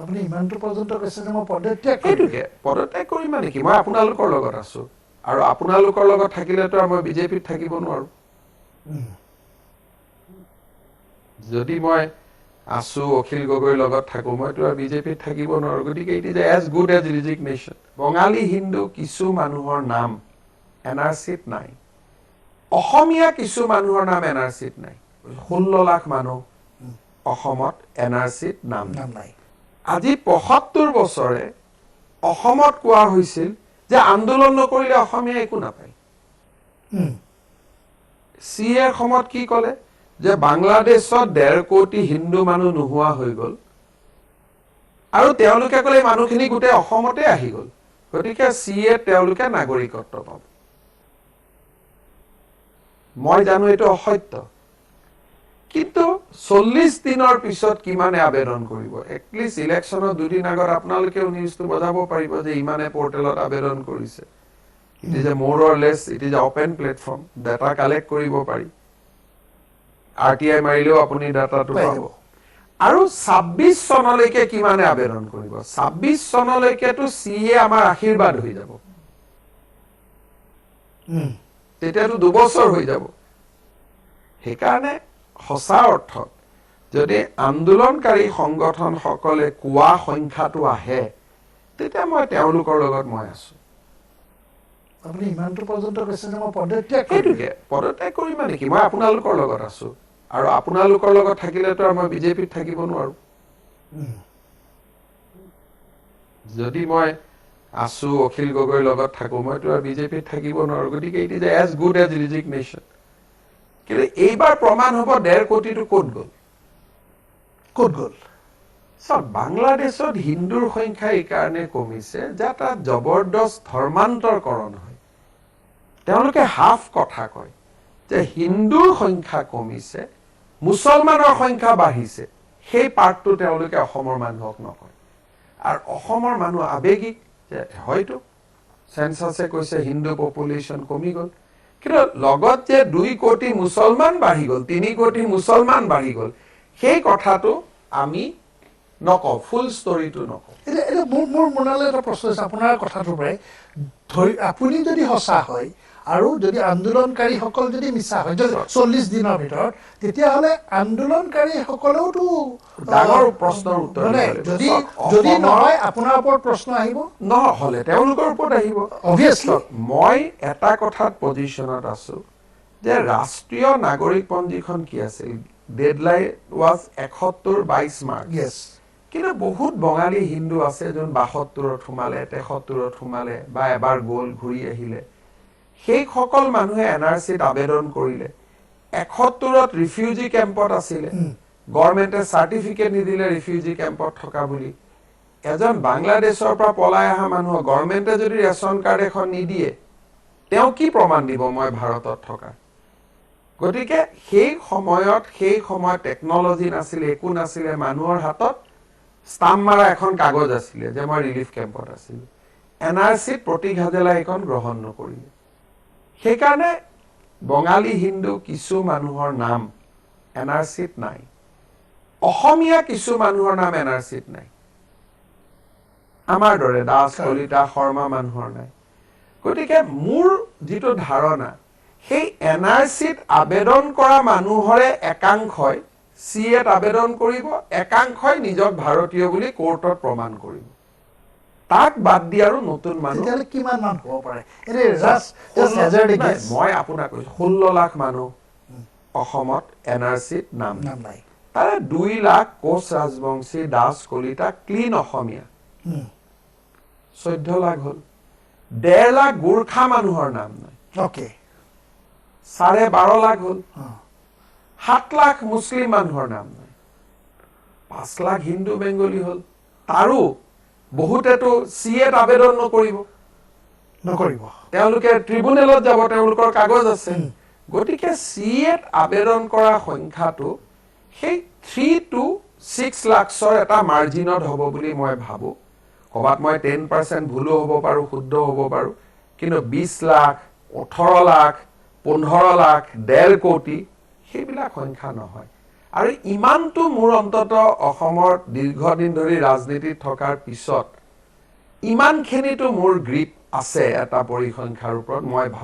আপুনি ইমানটো পৰ্যন্ত কৈছে যে মই পদত্যাগ সেইটোকে পদত্যাগ কৰিম মানে কি মই আপোনালোকৰ লগত আছো আৰু আপোনালোকৰ লগত থাকিলেতো মই বিজেপিত থাকিব নোৱাৰো যদি মই আছো অখিল গগৈৰ লগত থাকো মইতো আৰু বিজেপিত থাকিব নোৱাৰো গতিকে it is as good as resignation Bangali Hindu কিছু মানুহৰ নাম এনআৰচিত নাই অসমীয়া কিছু মানুহৰ নাম এনআৰচিত নাই 16 লাখ মানুহ অসমত এনআৰচিত নাম নাই আজি ৭৫ বছৰে অসমত কোৱা হৈছিল যে আন্দোলন নকৰিলে অসমীয়া একো নাপায় চিএৰ সময়ত কি ক'লে যে বাংলাদেশত 1.5 কোটি হিন্দু মানুহ নোহোৱা হৈ গ'ল আৰু তেওঁলোকে ক'লে মানুহখিনি গোটেই অসমতে আহি গ'ল গতিকে চিএ তেওঁলোকে নাগৰিকত্ব পাব মই জানো এইটো অসত্য কিন্তু 40 দিনৰ পিছত কিমানে আবেদন কৰিব এটলিষ্ট ইলেকশ্যনৰ দুদিন আগত আপোনালোকেও নিউজটো বজাব পাৰিব যে ইমানে পৰ্টেলত আবেদন কৰিছে it is a more or less it is a open platform data collect কৰিব পাৰি আৰটিআই মাৰিলেও আপুনি ডাটাটো পাব আৰু 26 চনলৈকে কিমানে আবেদন কৰিব 26 চনলৈকেতো চিএ আমাৰ আশীৰ্বাদ হৈ যাব তেতিয়াতো 2 বছৰ হৈ যাব সেইকাৰণে সঁচা অৰ্থত যদি আন্দোলনকাৰী সংগঠনসকলে কোৱা সংখ্যাটো আহে তেতিয়া মই তেওঁলোকৰ লগত মই আছো আপুনি ইমানটো পৰ্যন্ত কৈছে যে মই পদত্যাগ সেইটোকে পদত্যাগ কৰিম মানে কি মই আপোনালোকৰ লগত আছো আৰু আপোনালোকৰ লগত থাকিলেতো মই বিজেপিত থাকিব নোৱাৰো যদি মই আছো অখিল গগৈৰ লগত থাকো মইতো আৰু বিজেপিত থাকিব নোৱাৰো গতিকে it is as good as resignation কিন্তু এইবাৰ প্ৰমাণ হ'ব 1.5 কোটিটো ক'ত গ'ল চাওক বাংলাদেশত হিন্দুৰ সংখ্যা এই কাৰণে কমিছে যে তাত জবৰদস্ত ধৰ্মান্তৰকৰণ হয় তেওঁলোকে হাফ কথা কয় যে হিন্দুৰ সংখ্যা কমিছে মুছলমানৰ সংখ্যা বাঢ়িছে সেই পাৰ্টটো তেওঁলোকে অসমৰ মানুহক নকয় আৰু অসমৰ মানুহ আবেগিক যে হয়তো সেন্সাছে কৈছে হিন্দু পপুলেশ্যন কমি গ'ল কিন্তু লগত যে 2 কোটি মুছলমান বাঢ়ি গ'ল 3 কোটি মুছলমান বাঢ়ি গ'ল সেই কথাটো আমি নকওঁ ফুল ষ্টৰিটো নকওঁ এটা মোৰ মনলৈ এটা প্ৰশ্ন আছে আপোনাৰ কথাটোৰ পৰাই আপুনি যদি সঁচা হয় আৰু যদি আন্দোলনকাৰীসকল যদি মিছা হয় 40 দিনৰ ভিতৰত তেতিয়াহ'লে আন্দোলনকাৰীসকলেওতো ডাঙৰ প্ৰশ্নৰ উত্তৰ যদি নহয় আপোনাৰ ওপৰত প্ৰশ্ন আহিব নহ'লে তেওঁলোকৰ ওপৰত আহিব অবভিয়াছলি মই এটা কথাত পজিশ্যনত আছো যে ৰাষ্ট্ৰীয় নাগৰিক পঞ্জীখন কি আছিল ডেডলাইন ৱাজ 71-22 মাৰ্চ কিন্তু বহুত বঙালী হিন্দু আছে যোন 72ত সোমালে 73ত সোমালে বা এবাৰ গ'ল ঘূৰি আহিলে সেই সকল মানুহে এনআৰচিত আবেদন কৰিলে 71ত ৰিফিউজি কেম্পত আছিলে গভৰ্ণমেণ্টে চাৰ্টিফিকেট নিদিলে ৰিফিউজি কেম্পত থকা বুলি এজন বাংলাদেশৰ পৰা পলাই অহা মানুহ গভৰ্ণমেণ্টে যদি ৰেচন কাৰ্ড এখন নিদিয়ে তেওঁ কি প্ৰমাণ দিব মই ভাৰতত থকা গতিকে সেই সময়ত টেকনলজি নাছিলে একো নাছিলে মানুহৰ হাতত ষ্টাম্প মাৰা এখন কাগজ আছিলে যে মই ৰিলিফ কেম্পত আছিলোঁ এনআৰচিত প্ৰতীক হাজেলা এখন গ্ৰহণ নকৰিলে সেইকাৰণে বঙালী হিন্দু কিছু মানুহৰ নাম এনআৰচিত নাই অসমীয়া কিছু মানুহৰ নাম এনআৰচিত নাই আমাৰ দৰে দাস কলিতা শৰ্মা মানুহৰ নাই গতিকে মোৰ যিটো ধাৰণা সেই এনআৰচিত আবেদন কৰা মানুহৰে একাংশই চিএত আবেদন কৰিব একাংশই নিজক ভাৰতীয় বুলি কোৰ্টত প্ৰমাণ কৰিব তাক বাদ দি আৰু নতুন মানুহ কিমান মান হ'ব পাৰে মই আপোনাক কৈছো 16 লাখ মানুহ অসমত এনআৰচিত নাম নাই তাৰে 2 লাখ কোচ ৰাজবংশী দাস কলিতা ক্লিন অসমীয়া 14 লাখ হ'ল 1.5 লাখ গোৰ্খা মানুহৰ নাম নাই 12.5 লাখ হ'ল 7 লাখ মুছলিম মানুহৰ নাম নাই 5 লাখ হিন্দু বেংগলী হ'ল তাৰো বহুতেতো চিএত আবেদন নকৰিব তেওঁলোকে ট্ৰিব্যুনেলত যাব তেওঁলোকৰ কাগজ আছে গতিকে চিএত আবেদন কৰা সংখ্যাটো সেই 3 to 6 লাখৰ এটা মাৰ্জিনত হ'ব বুলি মই ভাবো কবাত মই 10% ভুলো হ'ব পাৰো শুদ্ধ হ'ব পাৰো কিন্তু 20 লাখ 18 লাখ 15 লাখ 1.5 কোটি সেইবিলাক সংখ্যা নহয় আৰু ইমানটো মোৰ অন্তত অসমৰ দীৰ্ঘদিন ধৰি ৰাজনীতিত থকাৰ পিছত ইমানখিনিতো মোৰ গ্ৰীপ আছে এটা পৰিসংখ্যাৰ ওপৰত মই ভাবোঁ